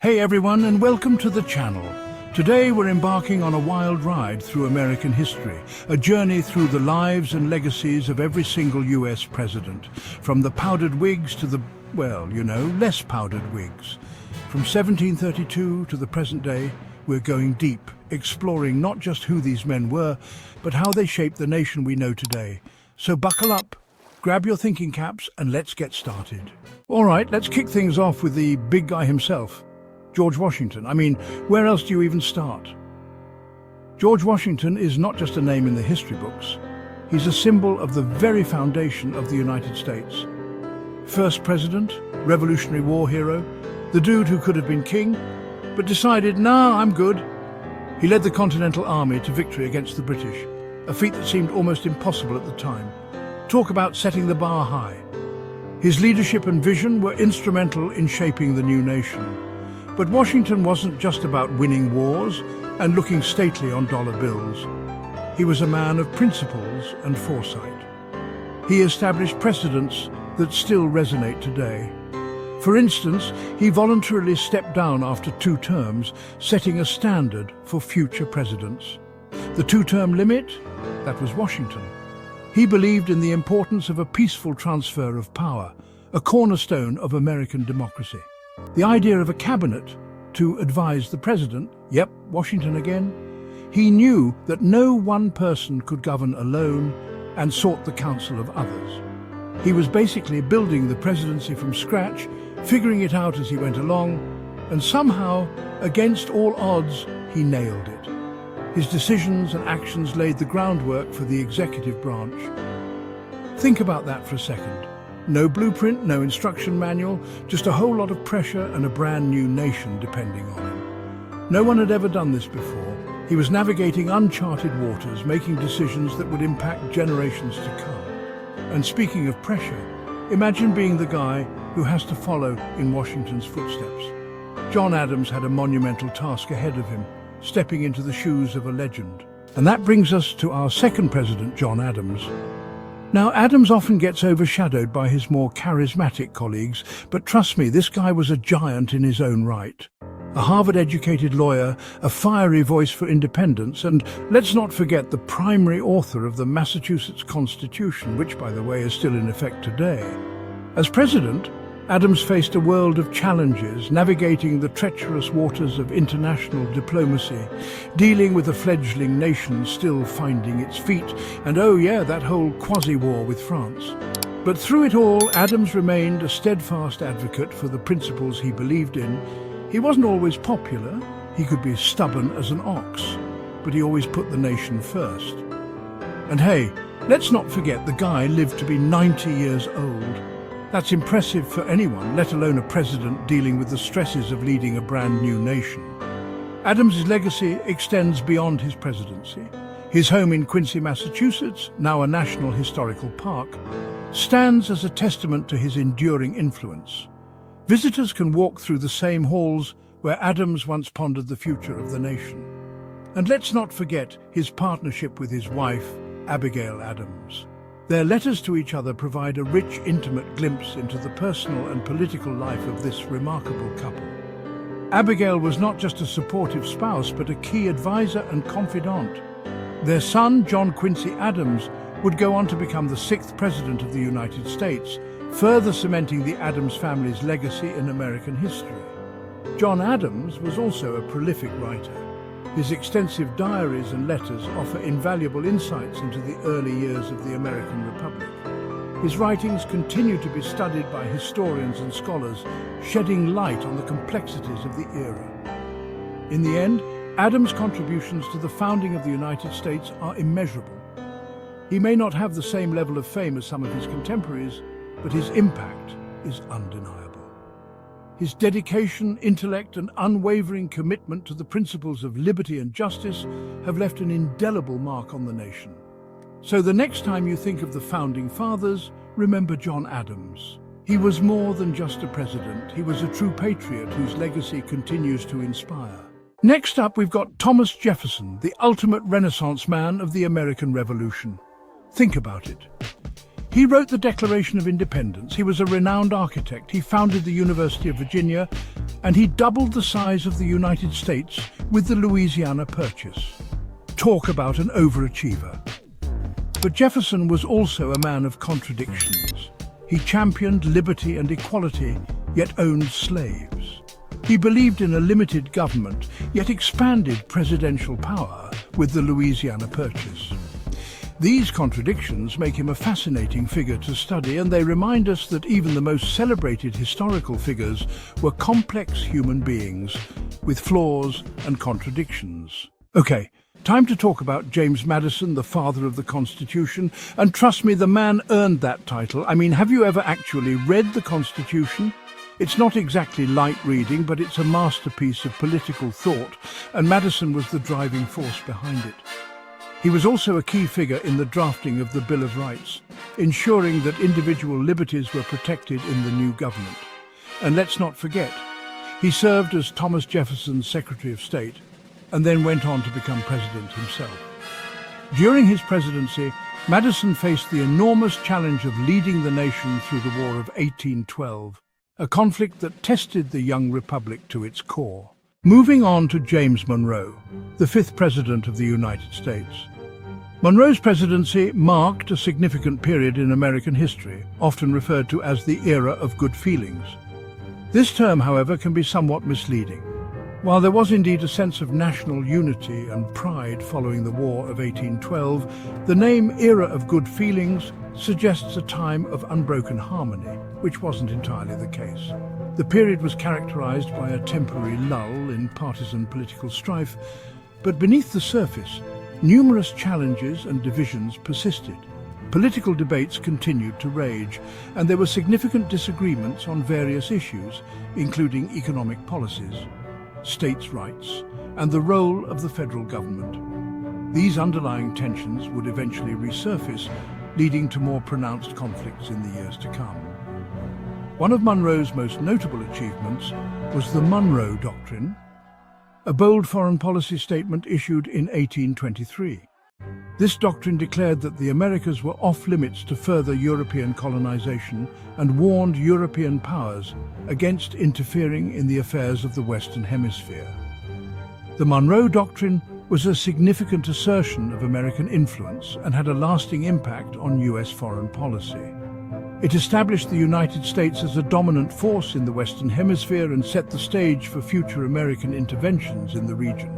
Hey everyone, and welcome to the channel. Today we're embarking on a wild ride through American history, a journey through the lives and legacies of every single US president, from the powdered wigs to the, less powdered wigs. From 1732 to the present day, we're going deep, exploring not just who these men were, but how they shaped the nation we know today. So buckle up, grab your thinking caps, and let's get started. All right, let's kick things off with the big guy himself. George Washington. I mean, where else do you even start? George Washington is not just a name in the history books. He's a symbol of the very foundation of the United States. First president, Revolutionary War hero, the dude who could have been king, but decided, nah, I'm good. He led the Continental Army to victory against the British, a feat that seemed almost impossible at the time. Talk about setting the bar high. His leadership and vision were instrumental in shaping the new nation. But Washington wasn't just about winning wars and looking stately on dollar bills. He was a man of principles and foresight. He established precedents that still resonate today. For instance, he voluntarily stepped down after 2 terms, setting a standard for future presidents. The 2-term limit? That was Washington. He believed in the importance of a peaceful transfer of power, a cornerstone of American democracy. The idea of a cabinet to advise the president, yep, Washington again, he knew that no one person could govern alone and sought the counsel of others. He was basically building the presidency from scratch, figuring it out as he went along, and somehow, against all odds, he nailed it. His decisions and actions laid the groundwork for the executive branch. Think about that for a second. No blueprint, no instruction manual, just a whole lot of pressure and a brand new nation depending on him. No one had ever done this before. He was navigating uncharted waters, making decisions that would impact generations to come. And speaking of pressure, imagine being the guy who has to follow in Washington's footsteps. John Adams had a monumental task ahead of him, stepping into the shoes of a legend. And that brings us to our second president, John Adams. Now, Adams often gets overshadowed by his more charismatic colleagues, but trust me, this guy was a giant in his own right. A Harvard-educated lawyer, a fiery voice for independence, and let's not forget the primary author of the Massachusetts Constitution, which, by the way, is still in effect today. As president, Adams faced a world of challenges, navigating the treacherous waters of international diplomacy, dealing with a fledgling nation still finding its feet, and oh yeah, that whole quasi-war with France. But through it all, Adams remained a steadfast advocate for the principles he believed in. He wasn't always popular, he could be stubborn as an ox, but he always put the nation first. And hey, let's not forget the guy lived to be 90 years old. That's impressive for anyone, let alone a president dealing with the stresses of leading a brand new nation. Adams's legacy extends beyond his presidency. His home in Quincy, Massachusetts, now a National Historical Park, stands as a testament to his enduring influence. Visitors can walk through the same halls where Adams once pondered the future of the nation. And let's not forget his partnership with his wife, Abigail Adams. Their letters to each other provide a rich, intimate glimpse into the personal and political life of this remarkable couple. Abigail was not just a supportive spouse, but a key advisor and confidant. Their son, John Quincy Adams, would go on to become the 6th President of the United States, further cementing the Adams family's legacy in American history. John Adams was also a prolific writer. His extensive diaries and letters offer invaluable insights into the early years of the American Republic. His writings continue to be studied by historians and scholars, shedding light on the complexities of the era. In the end, Adams' contributions to the founding of the United States are immeasurable. He may not have the same level of fame as some of his contemporaries, but his impact is undeniable. His dedication, intellect, and unwavering commitment to the principles of liberty and justice have left an indelible mark on the nation. So the next time you think of the Founding Fathers, remember John Adams. He was more than just a president. He was a true patriot whose legacy continues to inspire. Next up, we've got Thomas Jefferson, the ultimate Renaissance man of the American Revolution. Think about it. He wrote the Declaration of Independence. He was a renowned architect. He founded the University of Virginia, and he doubled the size of the United States with the Louisiana Purchase. Talk about an overachiever. But Jefferson was also a man of contradictions. He championed liberty and equality, yet owned slaves. He believed in a limited government, yet expanded presidential power with the Louisiana Purchase. These contradictions make him a fascinating figure to study, and they remind us that even the most celebrated historical figures were complex human beings with flaws and contradictions. Okay, time to talk about James Madison, the father of the Constitution. And trust me, the man earned that title. I mean, have you ever actually read the Constitution? It's not exactly light reading, but it's a masterpiece of political thought, and Madison was the driving force behind it. He was also a key figure in the drafting of the Bill of Rights, ensuring that individual liberties were protected in the new government. And let's not forget, he served as Thomas Jefferson's Secretary of State, and then went on to become president himself. During his presidency, Madison faced the enormous challenge of leading the nation through the War of 1812, a conflict that tested the young republic to its core. Moving on to James Monroe, the fifth president of the United States. Monroe's presidency marked a significant period in American history, often referred to as the era of good feelings. This term, however, can be somewhat misleading. While there was indeed a sense of national unity and pride following the War of 1812, the name Era of Good Feelings suggests a time of unbroken harmony, which wasn't entirely the case. The period was characterized by a temporary lull in partisan political strife, but beneath the surface, numerous challenges and divisions persisted. Political debates continued to rage, and there were significant disagreements on various issues, including economic policies, states' rights, and the role of the federal government. These underlying tensions would eventually resurface, leading to more pronounced conflicts in the years to come. One of Monroe's most notable achievements was the Monroe Doctrine, a bold foreign policy statement issued in 1823. This doctrine declared that the Americas were off-limits to further European colonization and warned European powers against interfering in the affairs of the Western Hemisphere. The Monroe Doctrine was a significant assertion of American influence and had a lasting impact on U.S. foreign policy. It established the United States as a dominant force in the Western Hemisphere and set the stage for future American interventions in the region.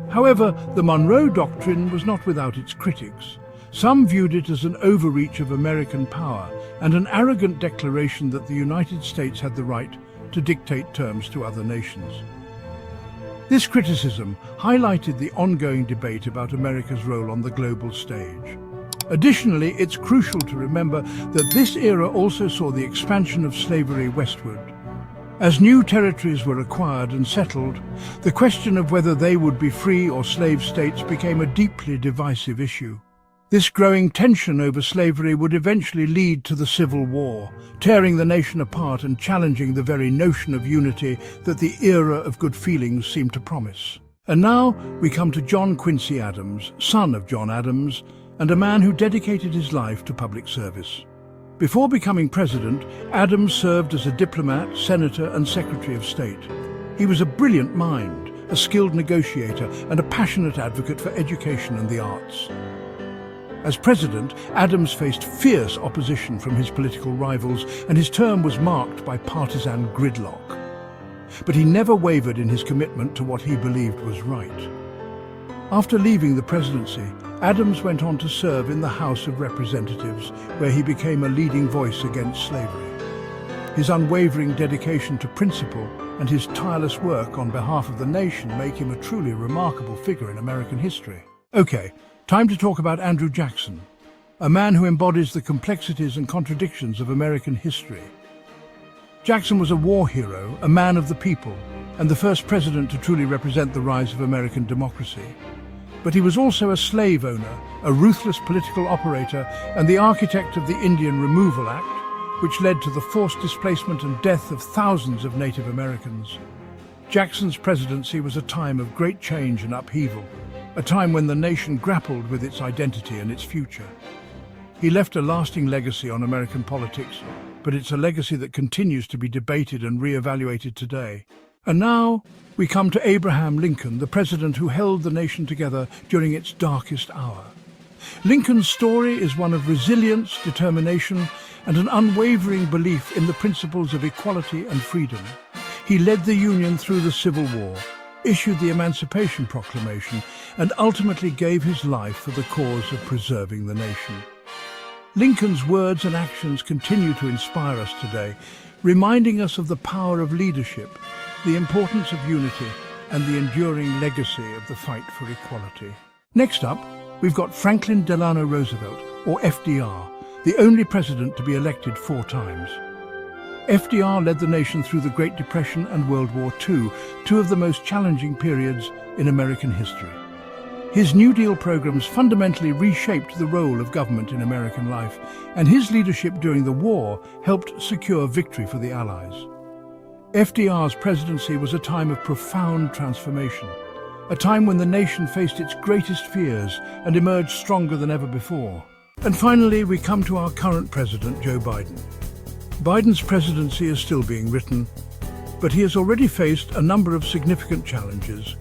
However, the Monroe Doctrine was not without its critics. Some viewed it as an overreach of American power and an arrogant declaration that the United States had the right to dictate terms to other nations. This criticism highlighted the ongoing debate about America's role on the global stage. Additionally, it's crucial to remember that this era also saw the expansion of slavery westward. As new territories were acquired and settled, the question of whether they would be free or slave states became a deeply divisive issue. This growing tension over slavery would eventually lead to the Civil War, tearing the nation apart and challenging the very notion of unity that the era of good feelings seemed to promise. And now we come to John Quincy Adams, son of John Adams, and a man who dedicated his life to public service. Before becoming president, Adams served as a diplomat, senator, and Secretary of State. He was a brilliant mind, a skilled negotiator, and a passionate advocate for education and the arts. As president, Adams faced fierce opposition from his political rivals, and his term was marked by partisan gridlock. But he never wavered in his commitment to what he believed was right. After leaving the presidency, Adams went on to serve in the House of Representatives, where he became a leading voice against slavery. His unwavering dedication to principle and his tireless work on behalf of the nation make him a truly remarkable figure in American history. Okay, time to talk about Andrew Jackson, a man who embodies the complexities and contradictions of American history. Jackson was a war hero, a man of the people, and the first president to truly represent the rise of American democracy. But he was also a slave owner, a ruthless political operator, and the architect of the Indian Removal Act, which led to the forced displacement and death of thousands of Native Americans. Jackson's presidency was a time of great change and upheaval, a time when the nation grappled with its identity and its future. He left a lasting legacy on American politics, but it's a legacy that continues to be debated and re-evaluated today. And now we come to Abraham Lincoln, the president who held the nation together during its darkest hour. Lincoln's story is one of resilience, determination, and an unwavering belief in the principles of equality and freedom. He led the Union through the Civil War, issued the Emancipation Proclamation, and ultimately gave his life for the cause of preserving the nation. Lincoln's words and actions continue to inspire us today, reminding us of the power of leadership, the importance of unity, and the enduring legacy of the fight for equality. Next up, we've got Franklin Delano Roosevelt, or FDR, the only president to be elected 4 times. FDR led the nation through the Great Depression and World War II, 2 of the most challenging periods in American history. His New Deal programs fundamentally reshaped the role of government in American life, and his leadership during the war helped secure victory for the Allies. FDR's presidency was a time of profound transformation, a time when the nation faced its greatest fears and emerged stronger than ever before. And finally, we come to our current president, Joe Biden. Biden's presidency is still being written, but he has already faced a number of significant challenges,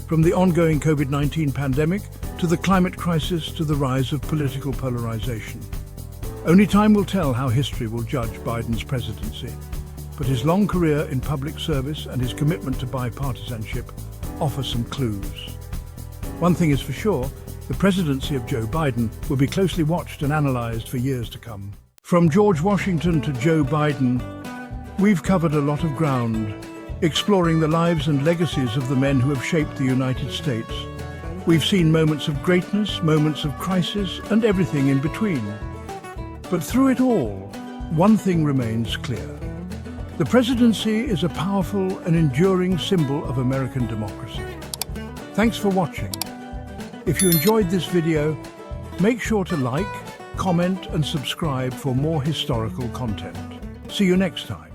from the ongoing COVID-19 pandemic to the climate crisis to the rise of political polarization. Only time will tell how history will judge Biden's presidency, but his long career in public service and his commitment to bipartisanship offer some clues. One thing is for sure, the presidency of Joe Biden will be closely watched and analyzed for years to come. From George Washington to Joe Biden, we've covered a lot of ground, exploring the lives and legacies of the men who have shaped the United States. We've seen moments of greatness, moments of crisis, and everything in between. But through it all, one thing remains clear. The presidency is a powerful and enduring symbol of American democracy. Thanks for watching. If you enjoyed this video, make sure to like, comment, and subscribe for more historical content. See you next time.